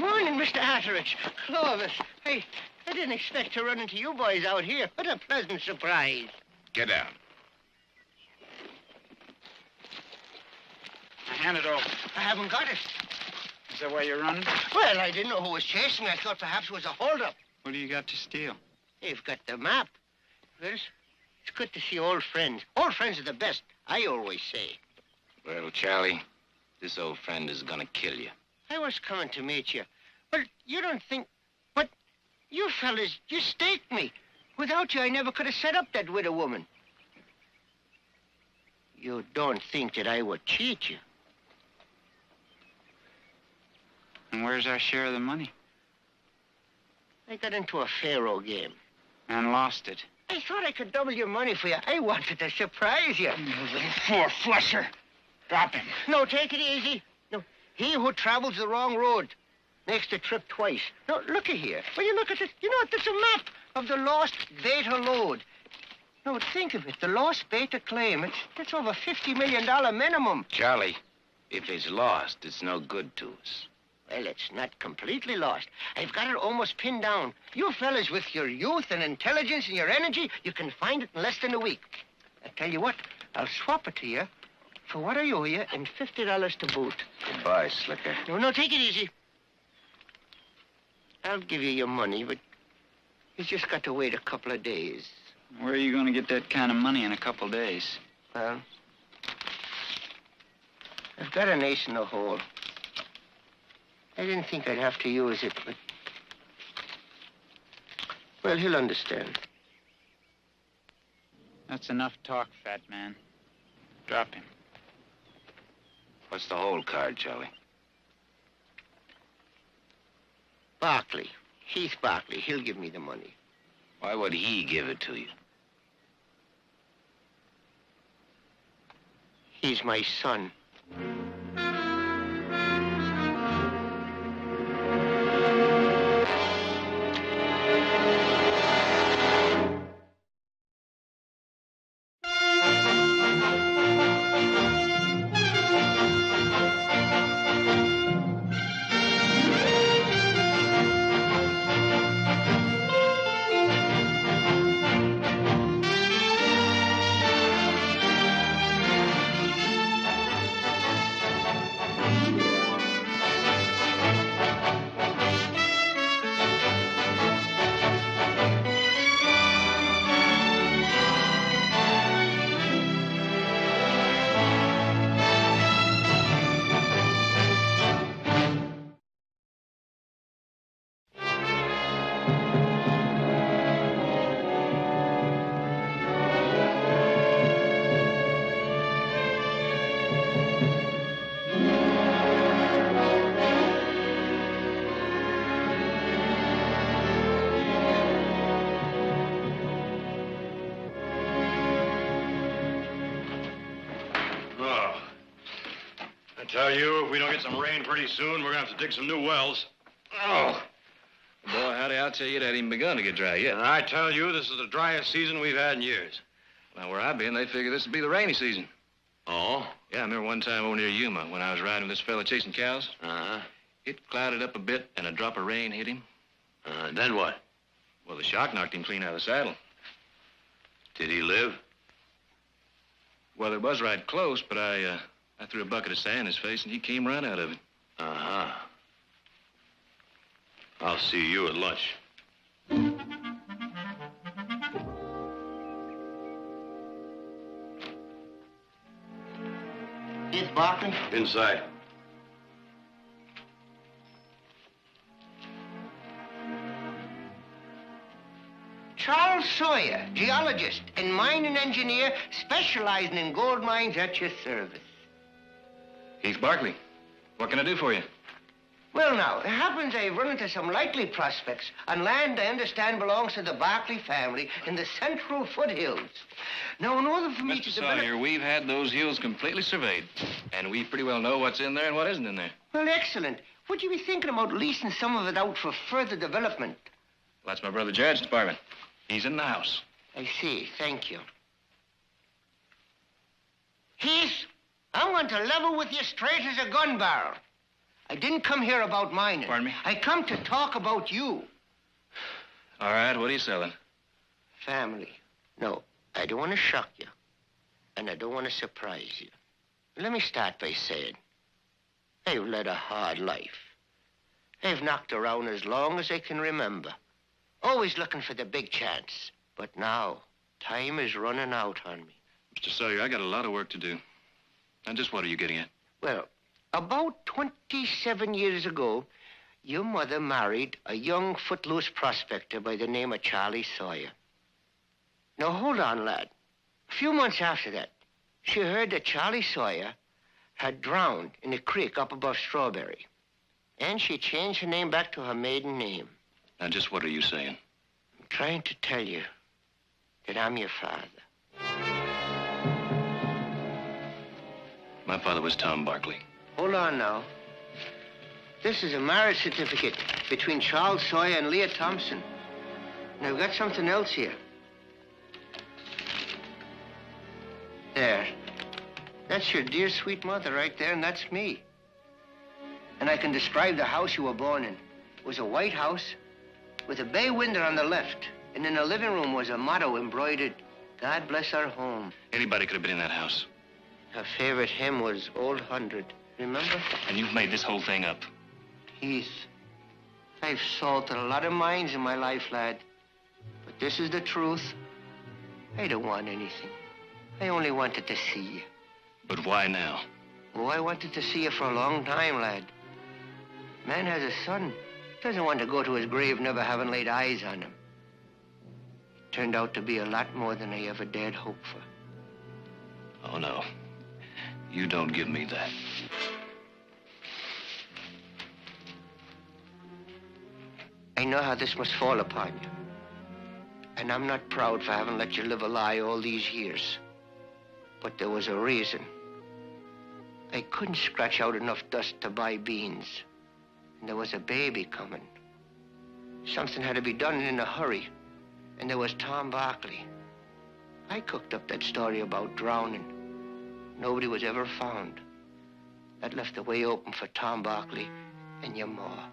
Morning, Mr. Hatteridge. Clovis. Hey, I didn't expect to run into you boys out here. What a pleasant surprise. Get down. Hand it over. I haven't got it. Is that why you're running? Well, I didn't know who was chasing me. I thought perhaps it was a holdup. What do you got to steal? You've got the map. Well, it's good to see old friends. Old friends are the best, I always say. Well, Charlie, this old friend is gonna kill you. I was coming to meet you. Well, you don't think... But you fellas, you staked me. Without you, I never could have set up that widow woman. You don't think that I would cheat you? And where's our share of the money? I got into a faro game. And lost it. I thought I could double your money for you. I wanted to surprise you. You little four-flusher. Drop him. No, take it easy. No, he who travels the wrong road makes the trip twice. No, looky here. When you look at it, you know, there's a map of the lost beta load. No, think of it. The lost beta claim. It's over $50 million minimum. Charlie, if it's lost, it's no good to us. Well, it's not completely lost. I've got it almost pinned down. You fellas, with your youth and intelligence and your energy, you can find it in less than a week. I tell you what, I'll swap it to you for what I owe you and $50 to boot. Goodbye, Slicker. No, take it easy. I'll give you your money, but you just got to wait a couple of days. Where are you going to get that kind of money in a couple of days? Well, I've got an ace in the hole. I didn't think I'd have to use it, but... Well, he'll understand. That's enough talk, fat man. Drop him. What's the whole card, Charlie? Barkley. Heath Barkley. He'll give me the money. Why would he give it to you? He's my son. Tell you, if we don't get some rain pretty soon, we're going to have to dig some new wells. Oh. Boy, howdy, I'll tell you, it hadn't even begun to get dry yet. And I tell you, this is the driest season we've had in years. Now, where I've been, they figure this would be the rainy season. Oh? Yeah, I remember one time over near Yuma when I was riding with this fella chasing cows. Uh-huh. It clouded up a bit, and a drop of rain hit him. Then what? Well, the shock knocked him clean out of the saddle. Did he live? Well, it was right close, but I threw a bucket of sand in his face, and he came right out of it. Uh-huh. I'll see you at lunch. Heath Barkley? Inside. Charles Sawyer, geologist and mining engineer specializing in gold mines at your service. Heath Barkley, what can I do for you? Well, now, it happens I've run into some likely prospects on land I understand belongs to the Barkley family in the central foothills. Now, in order for me Mr. to develop... Sawyer, we've had those hills completely surveyed, and we pretty well know what's in there and what isn't in there. Well, excellent. Would you be thinking about leasing some of it out for further development? Well, that's my brother Jared's department. He's in the house. I see. Thank you. Heath, I'm going to level with you straight as a gun barrel. I didn't come here about mining. Pardon me? I come to talk about you. All right, what are you selling? Family. No, I don't want to shock you. And I don't want to surprise you. Let me start by saying, I've led a hard life. I've knocked around as long as I can remember. Always looking for the big chance. But now, time is running out on me. Mr. Sawyer, I got a lot of work to do. And just what are you getting at? Well, about 27 years ago, your mother married a young footloose prospector by the name of Charlie Sawyer. Now, hold on, lad. A few months after that, she heard that Charlie Sawyer had drowned in a creek up above Strawberry. And she changed her name back to her maiden name. Now, just what are you saying? I'm trying to tell you that I'm your father. My father was Tom Barkley. Hold on now. This is a marriage certificate between Charles Sawyer and Leah Thompson. And I've got something else here. There. That's your dear, sweet mother right there, and that's me. And I can describe the house you were born in. It was a white house with a bay window on the left. And in the living room was a motto embroidered, God bless our home. Anybody could have been in that house. Her favorite hymn was Old Hundred. Remember? And you've made this whole thing up. Heath, I've salted a lot of mines in my life, lad. But this is the truth. I don't want anything. I only wanted to see you. But why now? Oh, I wanted to see you for a long time, lad. Man has a son. Doesn't want to go to his grave never having laid eyes on him. Turned out to be a lot more than I ever dared hope for. Oh, no. You don't give me that. I know how this must fall upon you. And I'm not proud for having let you live a lie all these years. But there was a reason. I couldn't scratch out enough dust to buy beans. And there was a baby coming. Something had to be done in a hurry. And there was Tom Barkley. I cooked up that story about drowning. Nobody was ever found. That left the way open for Tom Barkley and your ma.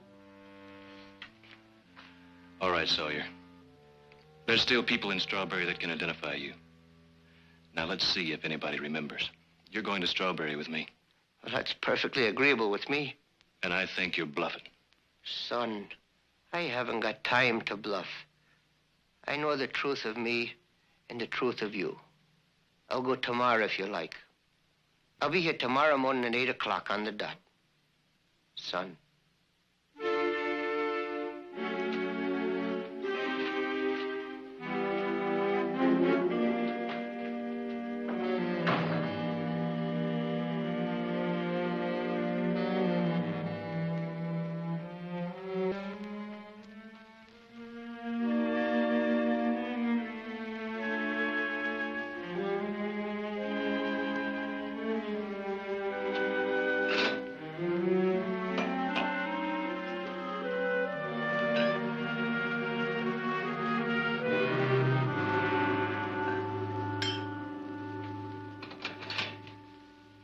All right, Sawyer. There's still people in Strawberry that can identify you. Now, let's see if anybody remembers. You're going to Strawberry with me. Well, that's perfectly agreeable with me. And I think you're bluffing. Son, I haven't got time to bluff. I know the truth of me and the truth of you. I'll go tomorrow if you like. I'll be here tomorrow morning at 8 o'clock on the dot. Son.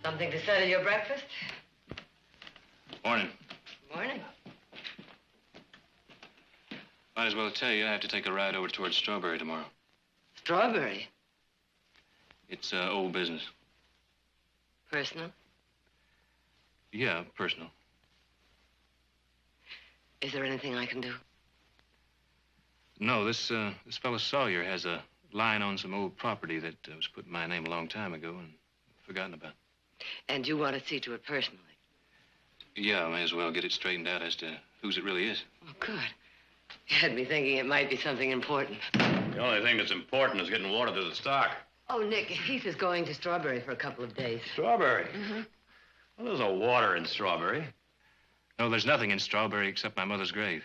Something to settle your breakfast? Morning. Morning. Might as well tell you I have to take a ride over towards Strawberry tomorrow. Strawberry? It's old business. Personal? Yeah, personal. Is there anything I can do? No, this fellow Sawyer has a line on some old property that was put in my name a long time ago and forgotten about. And you want to see to it personally? Yeah, I may as well get it straightened out as to whose it really is. Oh, good. You had me thinking it might be something important. The only thing that's important is getting water to the stock. Oh, Nick, Heath is going to Strawberry for a couple of days. Strawberry? Mm-hmm. Well, there's no water in Strawberry. No, there's nothing in Strawberry except my mother's grave.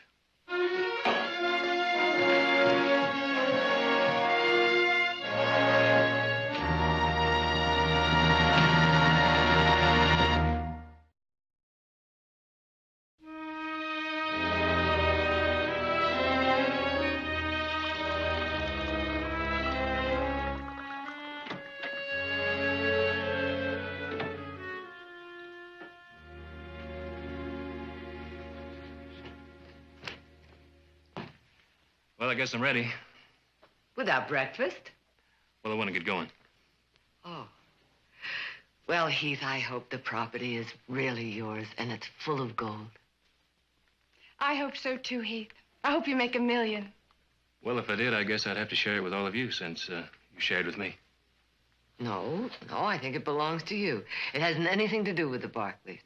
Well, I guess I'm ready. Without breakfast? Well, I want to get going. Oh. Well, Heath, I hope the property is really yours and it's full of gold. I hope so, too, Heath. I hope you make $1 million. Well, if I did, I guess I'd have to share it with all of you since you shared with me. No, I think it belongs to you. It hasn't anything to do with the Barclays.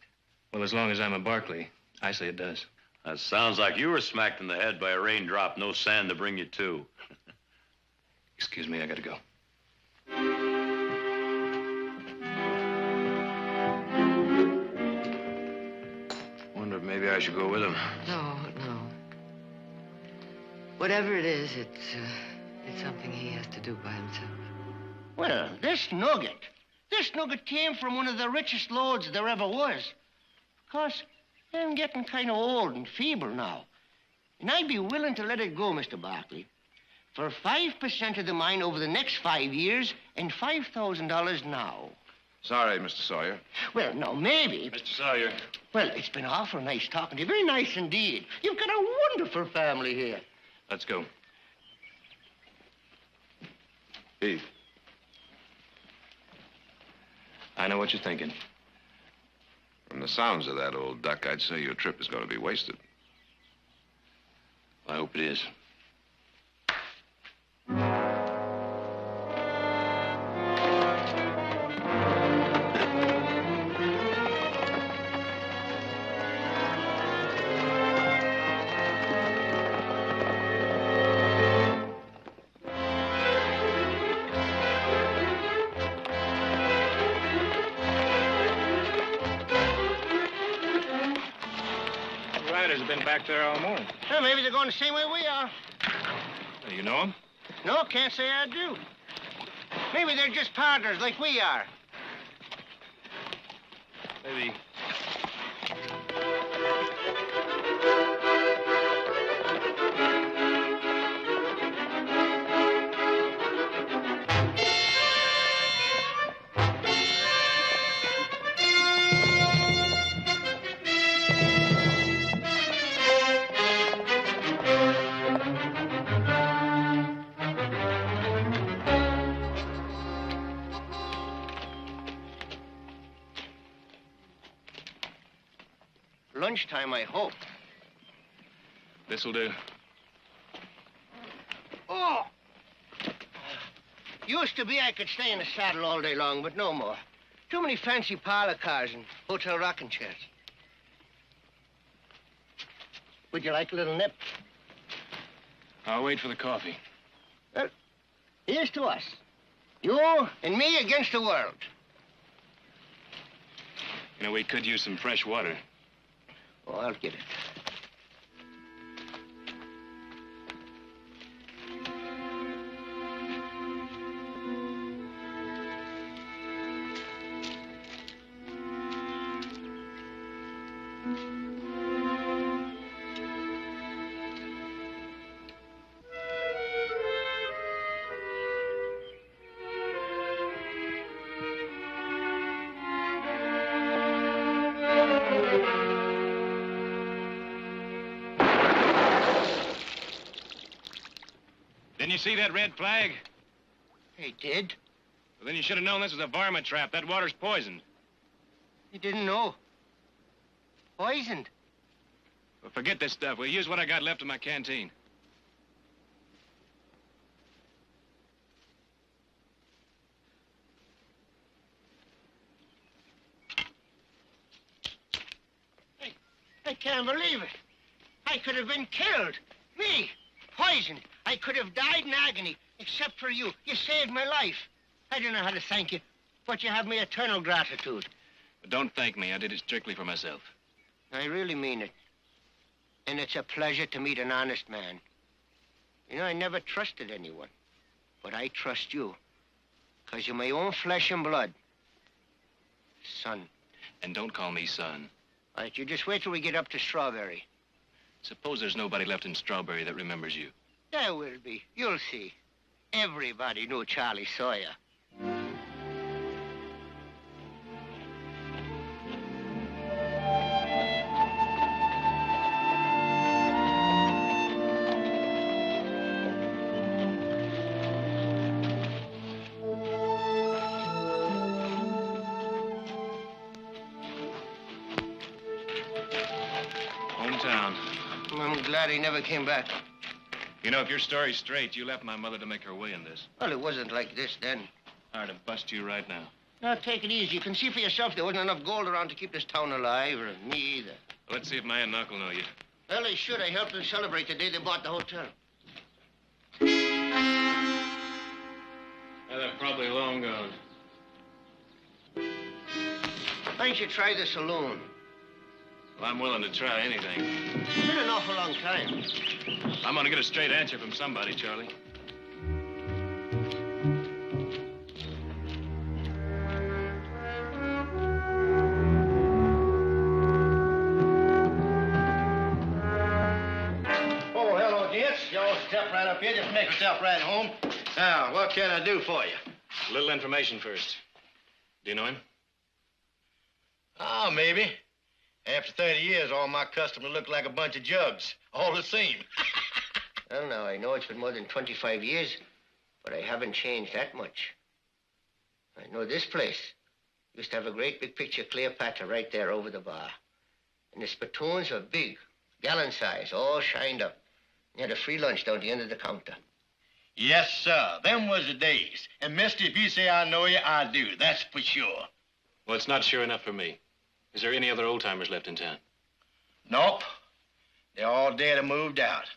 Well, as long as I'm a Barclay, I say it does. That sounds like you were smacked in the head by a raindrop, no sand to bring you to. Excuse me, I gotta go. Wonder if maybe I should go with him. No. Whatever it is, it's something he has to do by himself. Well, this nugget came from one of the richest lords there ever was. Of course, I'm getting kind of old and feeble now. And I'd be willing to let it go, Mr. Barclay, for 5% of the mine over the next 5 years and $5,000 now. Sorry, Mr. Sawyer. Well, no, maybe. Mr. Sawyer. Well, it's been awful nice talking to you. Very nice indeed. You've got a wonderful family here. Let's go. Heath. I know what you're thinking. From the sounds of that old duck, I'd say your trip is going to be wasted. I hope it is. Back there all morning. Well, maybe they're going the same way we are. You know him? No, can't say I do. Maybe they're just partners like we are. Maybe. Lunchtime, I hope. This'll do. Oh! Used to be I could stay in the saddle all day long, but no more. Too many fancy parlor cars and hotel rocking chairs. Would you like a little nip? I'll wait for the coffee. Well, here's to us. You and me against the world. You know, we could use some fresh water. Oh, I'll get it. Didn't you see that red flag? He did? Well, then you should have known this was a varmint trap. That water's poisoned. You didn't know? Poisoned? Well, forget this stuff. We'll use what I got left in my canteen. I can't believe it. I could have been killed. Me, poisoned. I could have died in agony, except for you. You saved my life. I don't know how to thank you, but you have my eternal gratitude. But don't thank me. I did it strictly for myself. I really mean it. And it's a pleasure to meet an honest man. You know, I never trusted anyone. But I trust you. Because you're my own flesh and blood. Son. And don't call me son. All right, you just wait till we get up to Strawberry. Suppose there's nobody left in Strawberry that remembers you. There will be. You'll see. Everybody knew Charlie Sawyer. town. Well, I'm glad he never came back. You know, if your story's straight, you left my mother to make her way in this. Well, it wasn't like this then. Hard to bust you right now. Now, take it easy. You can see for yourself there wasn't enough gold around to keep this town alive, or me either. Well, let's see if my aunt and uncle know you. Well, they should. I helped them celebrate the day they bought the hotel. Well, they're probably long gone. Why don't you try the saloon? Well, I'm willing to try anything. It's been an awful long time. I'm gonna get a straight answer from somebody, Charlie. Oh, hello, gents. Y'all step right up here. Just make yourself right at home. Now, what can I do for you? A little information first. Do you know him? Oh, maybe. After 30 years, all my customers look like a bunch of jugs. All the same. Well, now, I know it's been more than 25 years, but I haven't changed that much. I know this place used to have a great big picture of Cleopatra right there over the bar. And the spittoons were big, gallon size, all shined up. You had a free lunch down the end of the counter. Yes, sir. Them was the days. And, mister, if you say I know you, I do. That's for sure. Well, it's not sure enough for me. Is there any other old-timers left in town? Nope. They're all dead or moved out.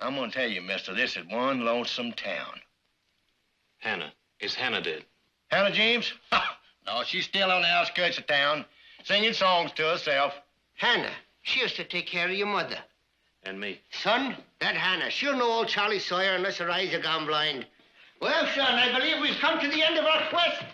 I'm gonna tell you, mister, this is one lonesome town. Hannah. Is Hannah dead? Hannah James? No, she's still on the outskirts of town, singing songs to herself. Hannah, she used to take care of your mother. And me. Son, that Hannah, she'll know old Charlie Sawyer unless her eyes are gone blind. Well, son, I believe we've come to the end of our quest.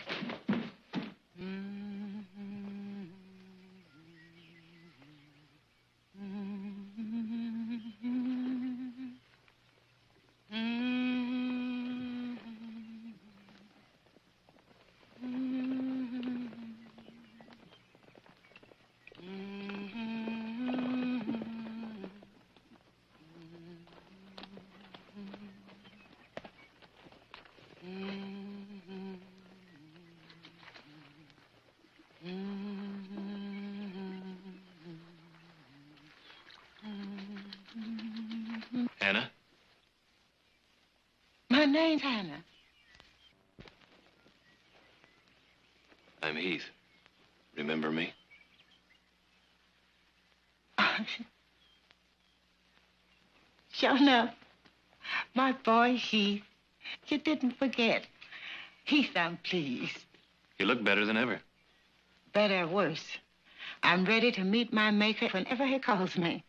Hannah? My name's Hannah. I'm Heath. Remember me? Sure enough. My boy, Heath. You didn't forget. Heath, I'm pleased. You look better than ever. Better or worse. I'm ready to meet my maker whenever he calls me.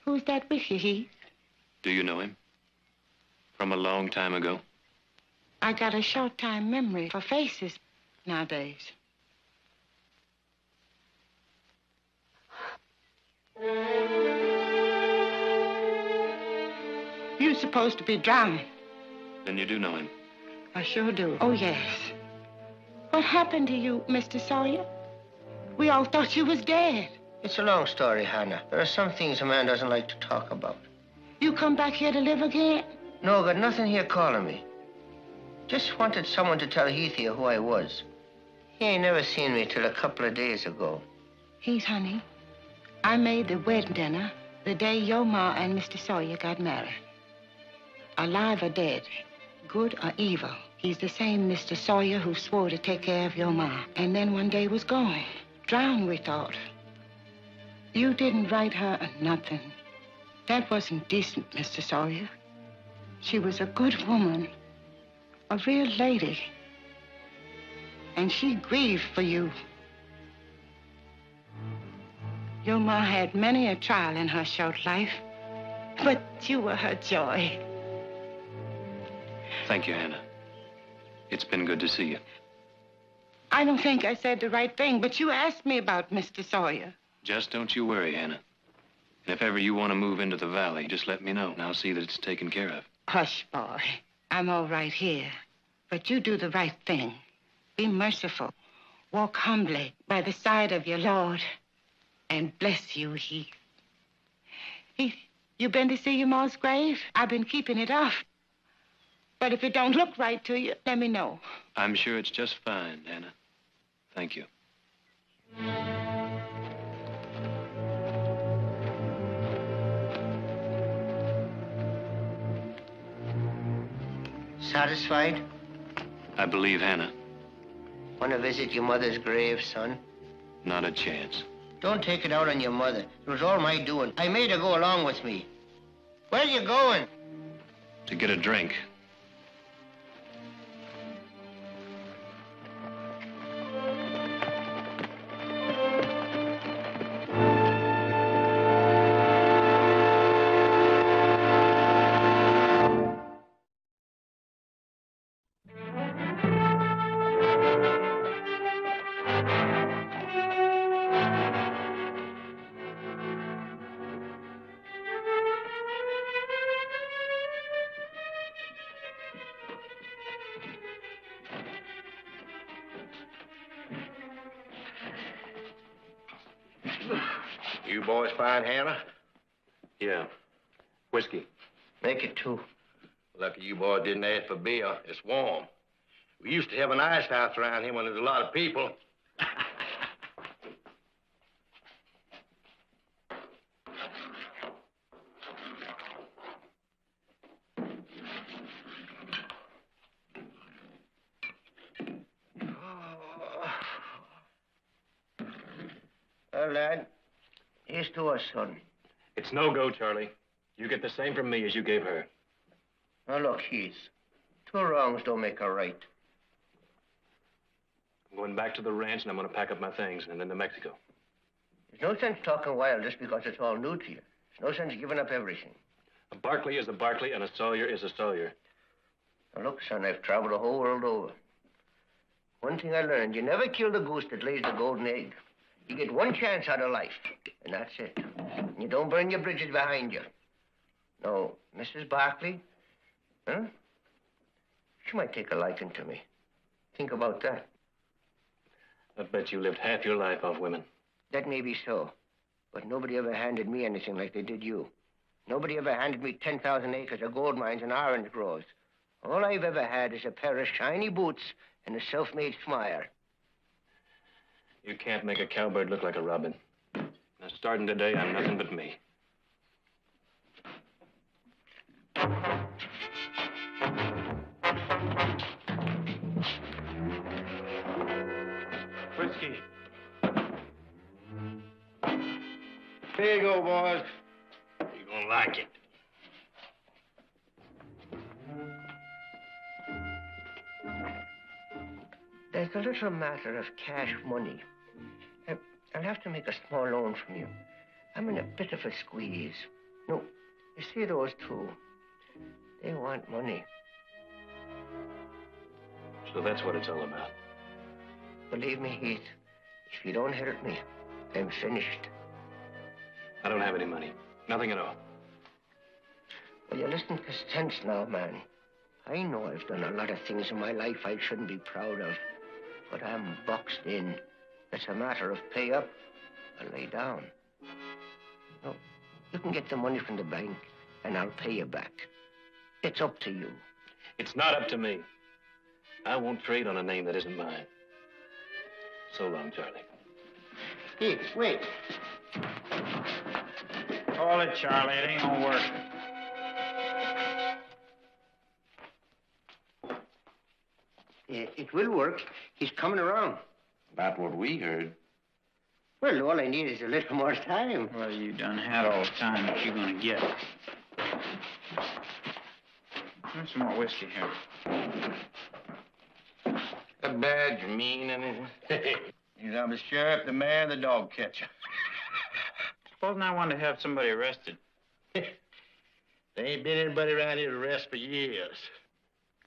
Who's that with you, Heath? Do you know him? From a long time ago? I got a short-time memory for faces nowadays. You're supposed to be drowning. Then you do know him. I sure do. Oh, yes. What happened to you, Mr. Sawyer? We all thought you was dead. It's a long story, Hannah. There are some things a man doesn't like to talk about. You come back here to live again? No, got nothing here calling me. Just wanted someone to tell Heath here who I was. He ain't never seen me till a couple of days ago. Heath, honey, I made the wedding dinner the day your ma and Mr. Sawyer got married. Alive or dead, good or evil, he's the same Mr. Sawyer who swore to take care of your ma, and then one day was gone. Drowned, we thought. You didn't write her or nothing. That wasn't decent, Mr. Sawyer. She was a good woman, a real lady. And she grieved for you. Your ma had many a trial in her short life, but you were her joy. Thank you, Hannah. It's been good to see you. I don't think I said the right thing, but you asked me about Mr. Sawyer. Just don't you worry, Hannah. And if ever you want to move into the valley, just let me know, and I'll see that it's taken care of. Hush, boy. I'm all right here. But you do the right thing. Be merciful. Walk humbly by the side of your Lord. And bless you, Heath. Heath, you been to see your ma's grave? I've been keeping it off. But if it don't look right to you, let me know. I'm sure it's just fine, Hannah. Thank you. Satisfied? I believe Hannah. Want to visit your mother's grave, son? Not a chance. Don't take it out on your mother. It was all my doing. I made her go along with me. Where are you going? To get a drink. You boys find Hannah? Yeah. Whiskey. Make it 2. Lucky you boys didn't ask for beer. It's warm. We used to have an ice house around here when there's a lot of people. Well, lad, here's to us, son. It's no go, Charlie. You get the same from me as you gave her. Now, look, Heath. 2 wrongs don't make a right. I'm going back to the ranch, and I'm going to pack up my things and then to Mexico. There's no sense talking wild just because it's all new to you. There's no sense giving up everything. A Barkley is a Barkley, and a Sawyer is a Sawyer. Now, look, son, I've traveled the whole world over. One thing I learned, you never kill the goose that lays the golden egg. You get one chance out of life, and that's it. And you don't burn your bridges behind you. No, Mrs. Barkley, huh? She might take a liking to me. Think about that. I bet you lived half your life off women. That may be so, but nobody ever handed me anything like they did you. Nobody ever handed me 10,000 acres of gold mines and orange groves. All I've ever had is a pair of shiny boots and a self-made smile. You can't make a cowbird look like a robin. Now, starting today, I'm nothing but me. Whiskey. Here you go, boys. You're gonna like it. There's a little matter of cash money. I'll have to make a small loan from you. I'm in a bit of a squeeze. No, you see those 2. They want money. So that's what it's all about. Believe me, Heath, if you don't help me, I'm finished. I don't have any money. Nothing at all. Well, you listen to sense now, man. I know I've done a lot of things in my life I shouldn't be proud of, but I'm boxed in. It's a matter of pay up or lay down. No, you can get the money from the bank, and I'll pay you back. It's up to you. It's not up to me. I won't trade on a name that isn't mine. So long, Charlie. Heath, wait. Call it, Charlie. It ain't gonna work. It will work. He's coming around. About what we heard. Well, all I need is a little more time. Well, you done had all the time that you're gonna get. There's some more whiskey here. A badge, you mean anything? I'm the sheriff, the mayor, the dog catcher. Supposing I wanted to have somebody arrested. There ain't been anybody around here to arrest for years.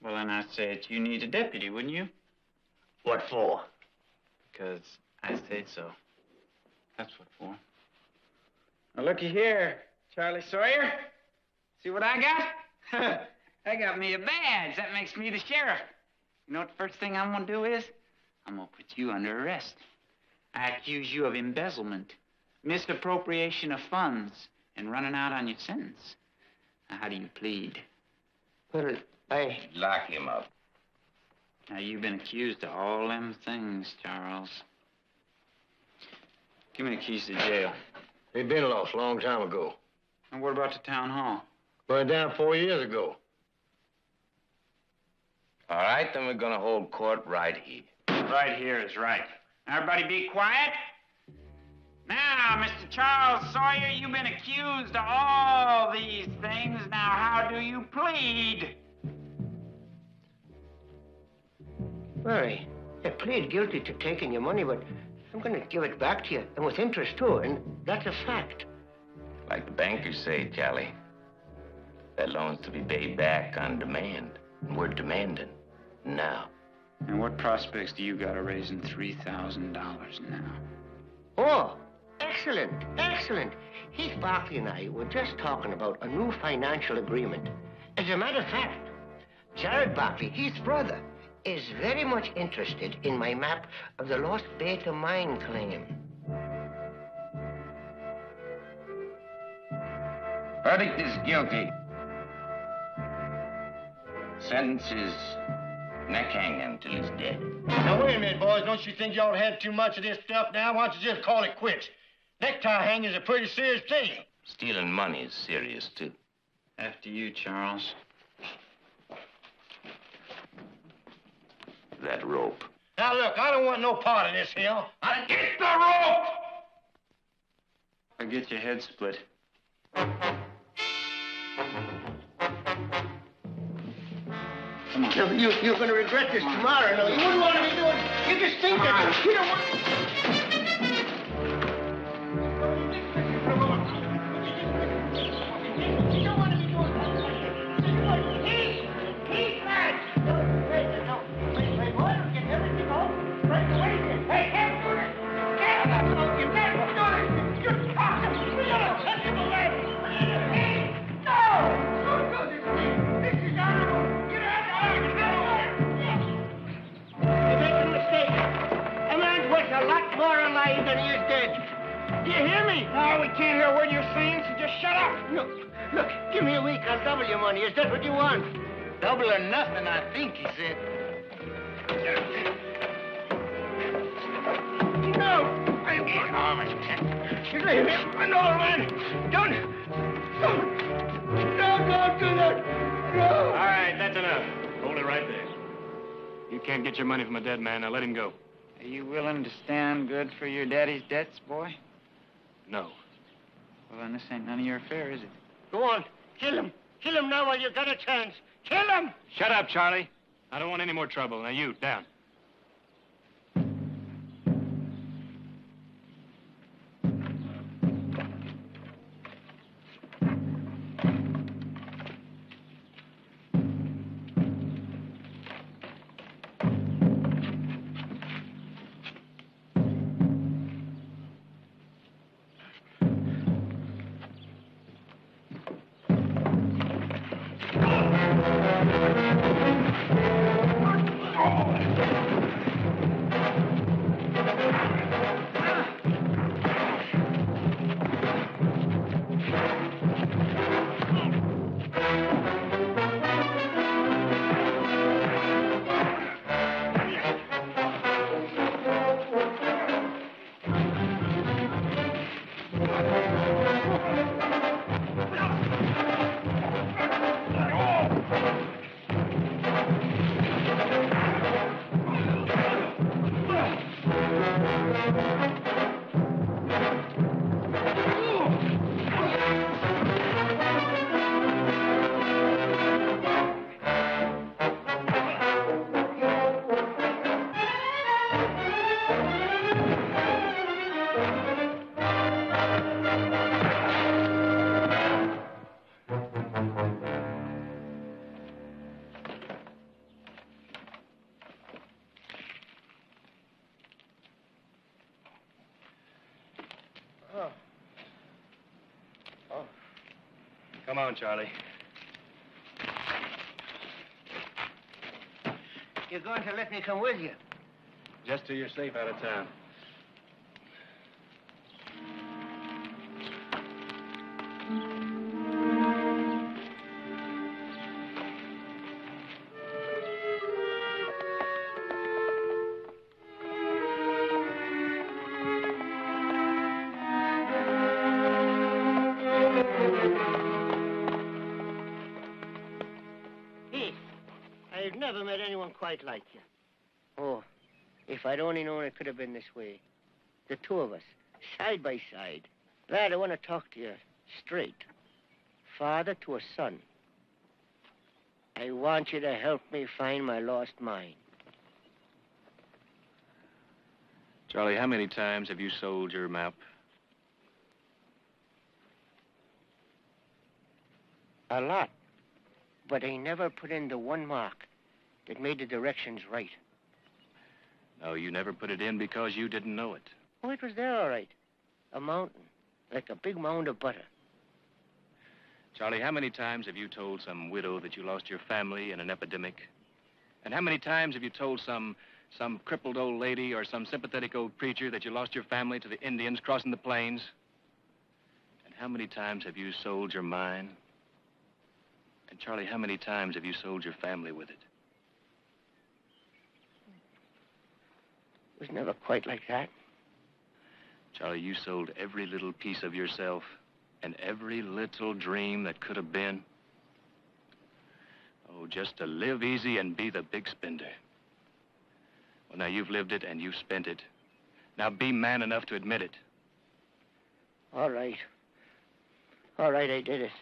Well, then I'd say that you need a deputy, wouldn't you? What for? Because I said so. That's what for. Now, looky here, Charlie Sawyer. See what I got? I got me a badge. That makes me the sheriff. You know what the first thing I'm going to do is? I'm going to put you under arrest. I accuse you of embezzlement, misappropriation of funds, and running out on your sentence. Now, how do you plead? Well, Lock him up. Now, you've been accused of all them things, Charles. Give me the keys to jail. They'd been lost a long time ago. And what about the town hall? Burned down 4 years ago. All right, then we're gonna hold court right here. Right here is right. Everybody be quiet. Now, Mr. Charles Sawyer, you've been accused of all these things. Now, how do you plead? Well, I plead guilty to taking your money, but I'm going to give it back to you, and with interest, too, and that's a fact. Like the bankers say, Charlie, that loan's to be paid back on demand. And we're demanding now. And what prospects do you got of raising $3,000 now? Oh, excellent, excellent. Heath Barkley and I were just talking about a new financial agreement. As a matter of fact, Jared Barkley, Heath's brother, is very much interested in my map of the lost Beta mine claim. Verdict is guilty. Sentence is neck hanging till he's dead. Now, wait a minute, boys. Don't you think y'all had too much of this stuff now? Why don't you just call it quits? Necktie hanging is a pretty serious thing. Stealing money is serious, too. After you, Charles. That rope. Now, look, I don't want no part of this here. Get the rope! Or get your head split. Come on. You're going to regret this tomorrow. No, you wouldn't want to be doing. You just think that you don't want. You don't want to be doing that. He's mad. Wait, boy, get everything home. Hey, can't do this. You can't do this. You're talking. We gotta touch him away. No! Don't do this thing. This is honorable. You're making a mistake. A man's worth a lot more alive than he is dead. Do you hear me? No, we can't hear a word you're saying, so just shut up. Look, give me a week. I'll double your money. Is that what you want? Double or nothing, I think, he said. No! You leave me. An old man. Don't do that. No. All right, that's enough. Hold it right there. You can't get your money from a dead man. Now let him go. Are you willing to stand good for your daddy's debts, boy? No. Well, then this ain't none of your affair, is it? Go on. Kill him. Kill him now while you got a chance. Kill him! Shut up, Charlie. I don't want any more trouble. Now you, down. Come on, Charlie. You're going to let me come with you? Just till you're safe out of town. quite like you. Oh, if I'd only known it could have been this way. The two of us, side by side. Lad, I want to talk to you straight. Father to a son. I want you to help me find my lost mine. Charlie, how many times have you sold your map? A lot. But I never put in the one mark that made the directions right. No, you never put it in because you didn't know it. Oh, it was there all right. A mountain, like a big mound of butter. Charlie, how many times have you told some widow that you lost your family in an epidemic? And how many times have you told some crippled old lady or some sympathetic old preacher that you lost your family to the Indians crossing the plains? And how many times have you sold your mine? And Charlie, how many times have you sold your family with it? It was never quite like that. Charlie, you sold every little piece of yourself and every little dream that could have been. Oh, just to live easy and be the big spender. Well, now you've lived it and you've spent it. Now be man enough to admit it. All right. All right, I did it.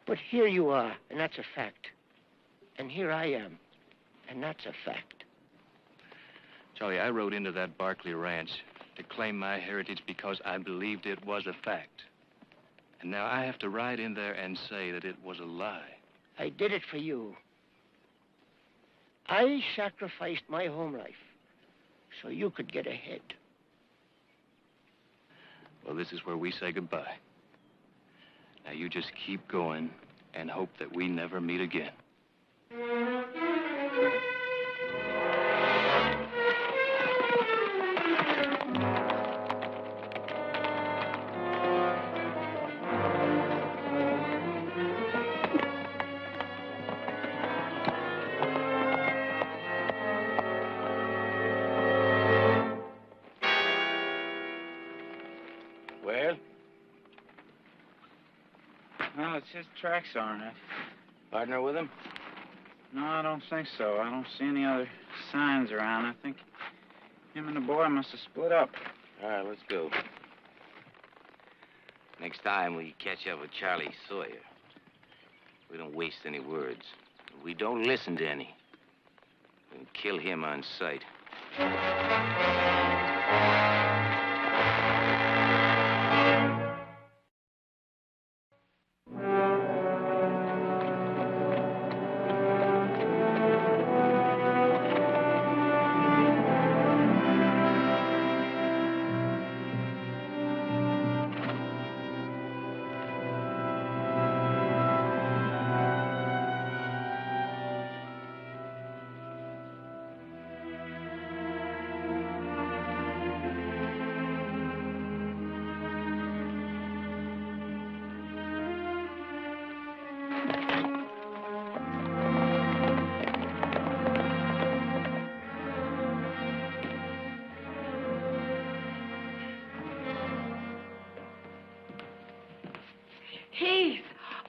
But here you are, and that's a fact. And here I am, and that's a fact. Charlie, I rode into that Barkley ranch to claim my heritage because I believed it was a fact. And now I have to ride in there and say that it was a lie. I did it for you. I sacrificed my home life so you could get ahead. Well, this is where we say goodbye. Now, you just keep going and hope that we never meet again. Well, it's his tracks, aren't it? Partner with him? No, I don't think so. I don't see any other signs around. I think him and the boy must have split up. All right, let's go. Next time we catch up with Charlie Sawyer, we don't waste any words. We don't listen to any. We kill him on sight.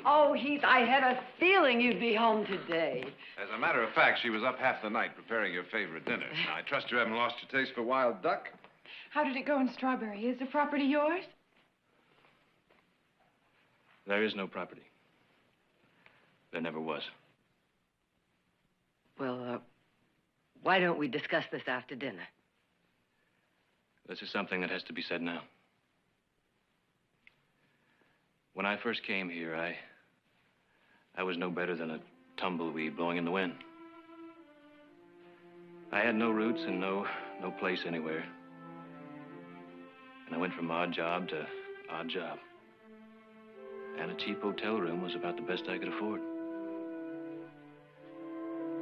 Oh, Heath, I had a feeling you'd be home today. As a matter of fact, she was up half the night preparing your favorite dinner. Now, I trust you haven't lost your taste for wild duck? How did it go in Strawberry? Is the property yours? There is no property. There never was. Well, why don't we discuss this after dinner? This is something that has to be said now. When I first came here, I was no better than a tumbleweed blowing in the wind. I had no roots and no place anywhere. And I went from odd job to odd job. And a cheap hotel room was about the best I could afford.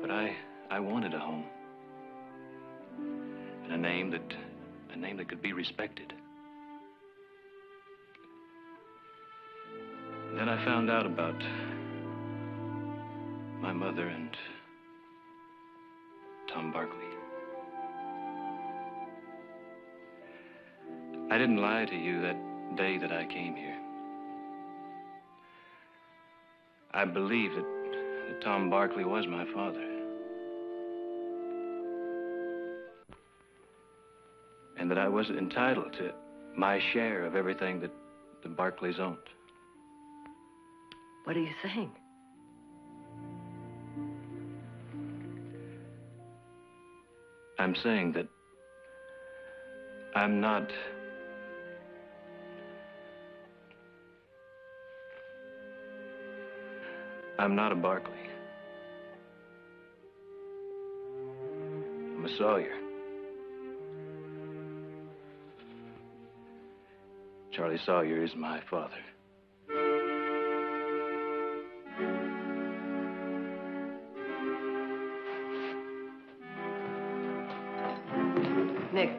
But I wanted a home. And a name that could be respected. And then I found out about my mother and Tom Barkley. I didn't lie to you that day that I came here. I believe that Tom Barkley was my father. And that I was entitled to my share of everything that the Barkleys owned. What are you saying? I'm saying that I'm not... I'm not a Barkley. I'm a Sawyer. Charlie Sawyer is my father. Nick.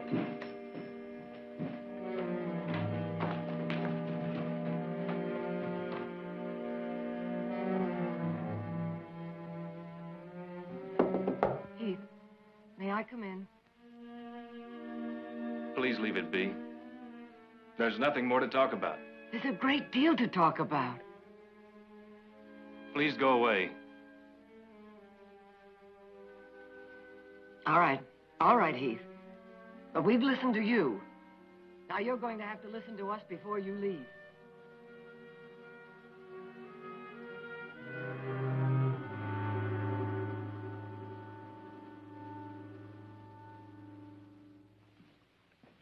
Heath, may I come in? Please leave it be. There's nothing more to talk about. There's a great deal to talk about. Please go away. All right, Heath. But we've listened to you. Now you're going to have to listen to us before you leave.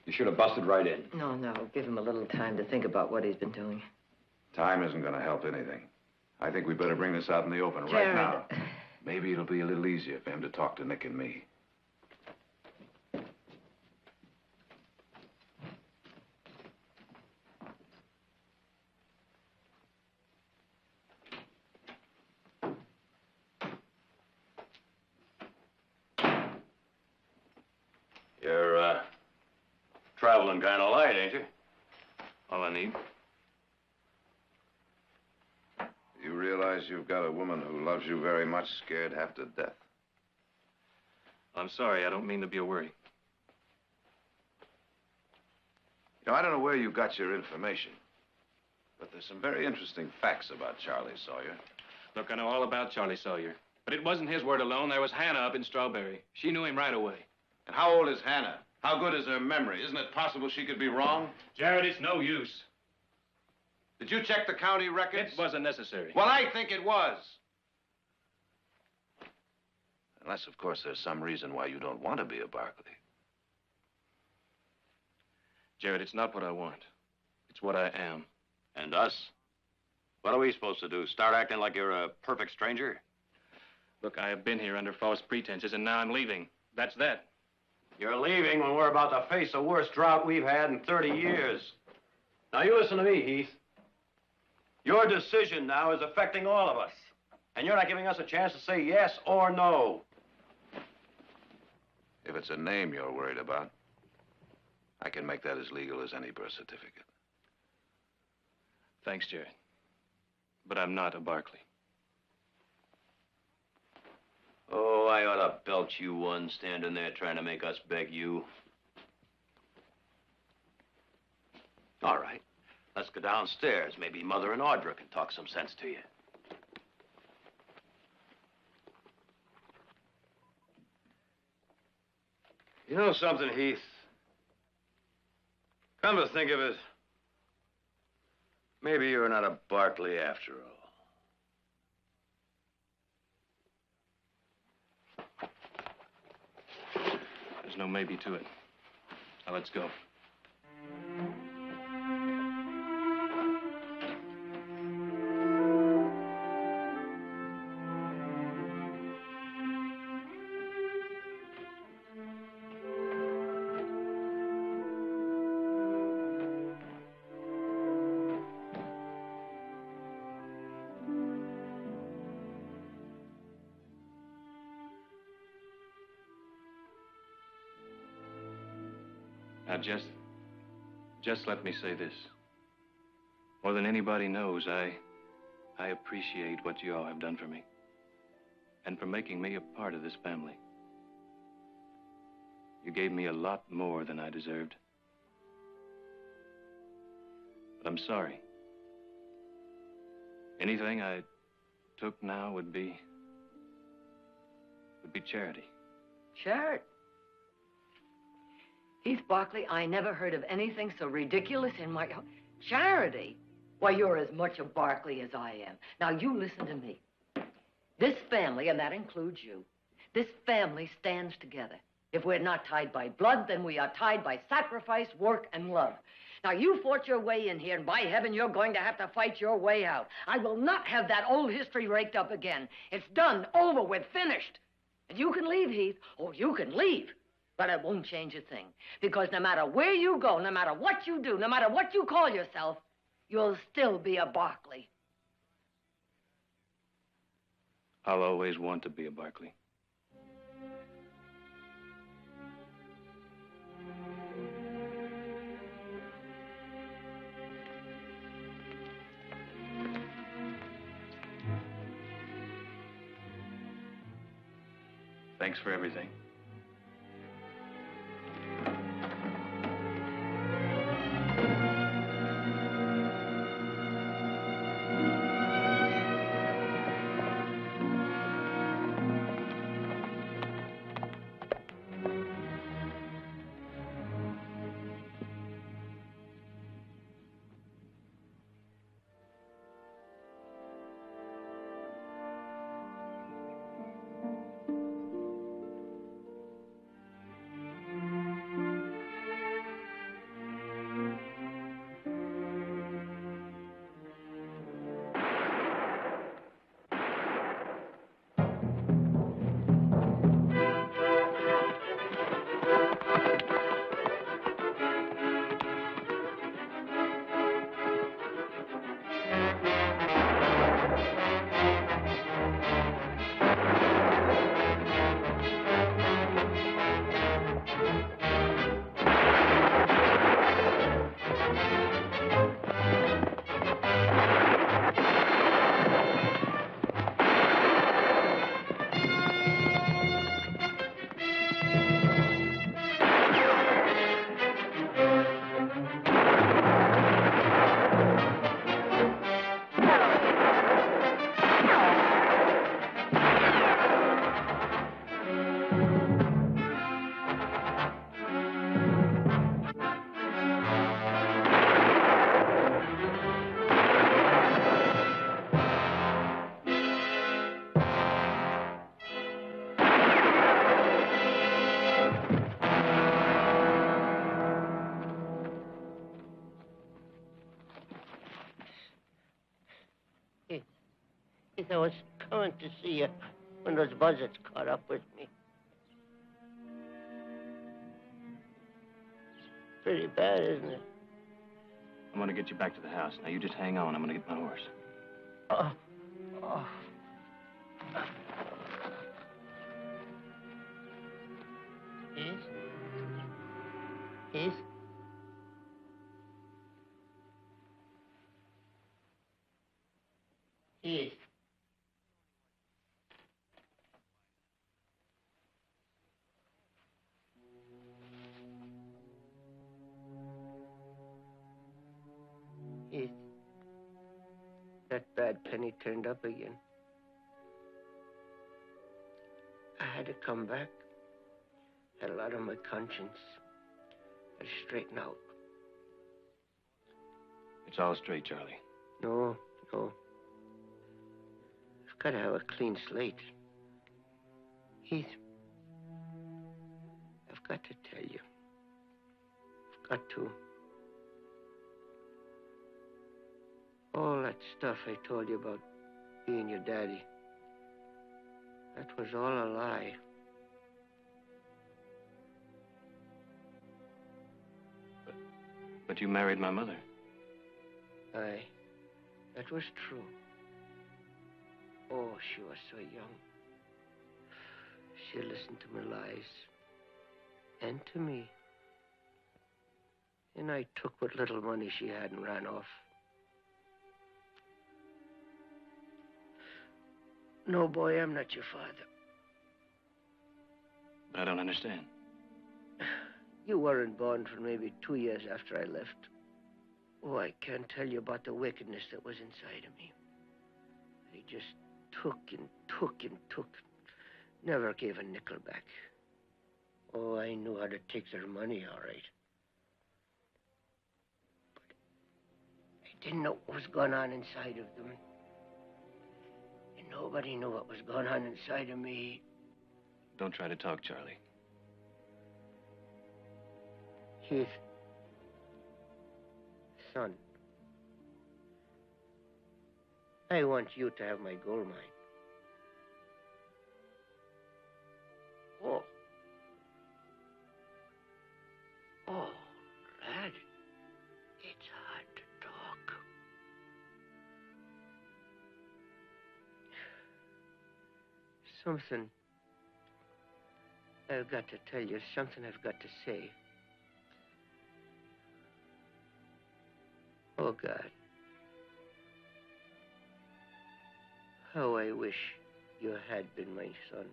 You should have busted right in. No. Give him a little time to think about what he's been doing. Time isn't going to help anything. I think we better bring this out in the open right now. Maybe it'll be a little easier for him to talk to Nick and me. You're, traveling kind of light, ain't you? All I need. You realize you've got a woman who loves you very much scared half to death? I'm sorry. I don't mean to be a worry. You know, I don't know where you got your information, but there's some very interesting facts about Charlie Sawyer. Look, I know all about Charlie Sawyer. But it wasn't his word alone. There was Hannah up in Strawberry. She knew him right away. And how old is Hannah? How good is her memory? Isn't it possible she could be wrong? Jared, it's no use. Did you check the county records? It wasn't necessary. Well, I think it was. Unless, of course, there's some reason why you don't want to be a Barkley. Jared, it's not what I want. It's what I am. And us? What are we supposed to do? Start acting like you're a perfect stranger? Look, I have been here under false pretenses, and now I'm leaving. That's that. You're leaving when we're about to face the worst drought we've had in 30 years. Now, you listen to me, Heath. Your decision now is affecting all of us. And you're not giving us a chance to say yes or no. If it's a name you're worried about, I can make that as legal as any birth certificate. Thanks, Jared. But I'm not a Barkley. Oh, I ought to belch you one standing there trying to make us beg you. All right. Let's go downstairs. Maybe Mother and Audra can talk some sense to you. You know something, Heath? Come to think of it, maybe you're not a Barkley after all. There's no maybe to it. Now, let's go. Now, just let me say this. More than anybody knows, I appreciate what you all have done for me. And for making me a part of this family. You gave me a lot more than I deserved. But I'm sorry. Anything I took now would be would be charity. Charity? Heath Barkley, I never heard of anything so ridiculous in my... Charity? Why, you're as much a Barkley as I am. Now, you listen to me. This family, and that includes you, this family stands together. If we're not tied by blood, then we are tied by sacrifice, work, and love. Now, you fought your way in here, and by heaven, you're going to have to fight your way out. I will not have that old history raked up again. It's done, over with, finished. And you can leave, Heath. Oh, you can leave. But it won't change a thing. Because no matter where you go, no matter what you do, no matter what you call yourself, you'll still be a Barkley. I'll always want to be a Barkley. Thanks for everything. I was coming to see you when those buzzards caught up with me. Pretty bad, isn't it? I'm gonna get you back to the house. Now, you just hang on. I'm gonna get my horse. Yes? Yes. Yes. That bad penny turned up again. I had to come back. Had a lot on my conscience. Had to straighten out. It's all straight, Charlie. No. I've got to have a clean slate. Heath, I've got to tell you. I've got to. All that stuff I told you about being your daddy, that was all a lie. But you married my mother. Aye, that was true. Oh, she was so young. She listened to my lies. And to me. And I took what little money she had and ran off. No, boy, I'm not your father. I don't understand. You weren't born for maybe 2 years after I left. Oh, I can't tell you about the wickedness that was inside of me. I just took and took and took. Never gave a nickel back. Oh, I knew how to take their money, all right. But I didn't know what was going on inside of them. And nobody knew what was going on inside of me. Don't try to talk, Charlie. Heath. Son. I want you to have my gold mine. Oh. Oh, lad. It's hard to talk. Something I've got to tell you. Something I've got to say. Oh, God. How I wish you had been my son.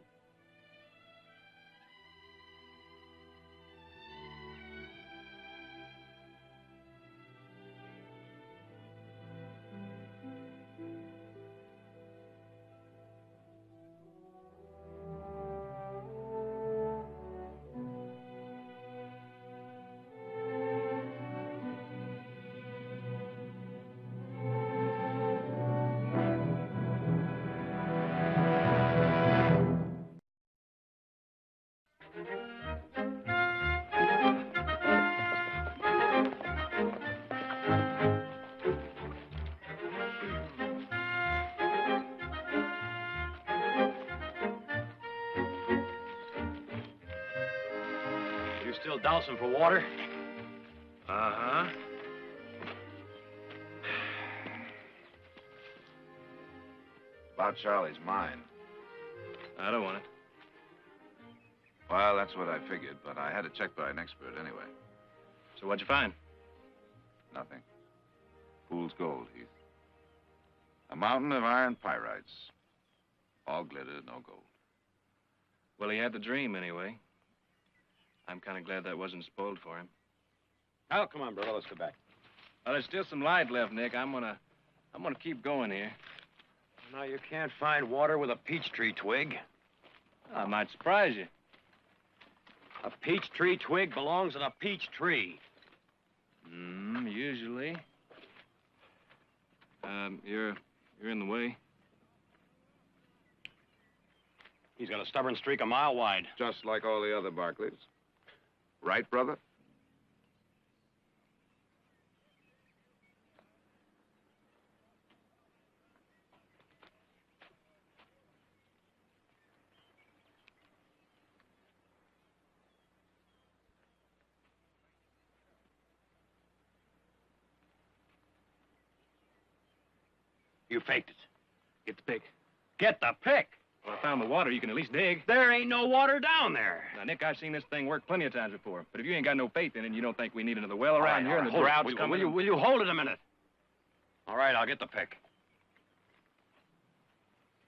Still dousing for water? Uh-huh. About Charlie's mind. I don't want it. Well, that's what I figured, but I had to check by an expert anyway. So what'd you find? Nothing. Fool's gold, Heath. A mountain of iron pyrites. All glitter, no gold. Well, he had the dream anyway. I'm kind of glad that wasn't spoiled for him. Oh, come on, brother. Let's go back. Well, there's still some light left, Nick. I'm gonna keep going here. Now, you can't find water with a peach tree twig. I might surprise you. A peach tree twig belongs in a peach tree. Usually. You're in the way. He's got a stubborn streak a mile wide. Just like all the other Barclays. Right, brother? You faked it. Get the pick. Get the pick. Well, I found the water. You can at least dig. There ain't no water down there. Now, Nick, I've seen this thing work plenty of times before. But if you ain't got no faith in it and you don't think we need another well around here and the drought's coming... Will you hold it a minute? All right, I'll get the pick.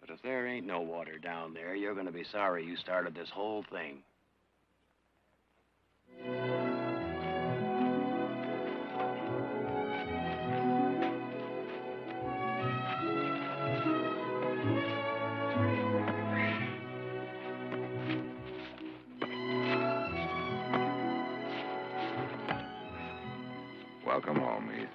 But if there ain't no water down there, you're going to be sorry you started this whole thing. Welcome home, Heath.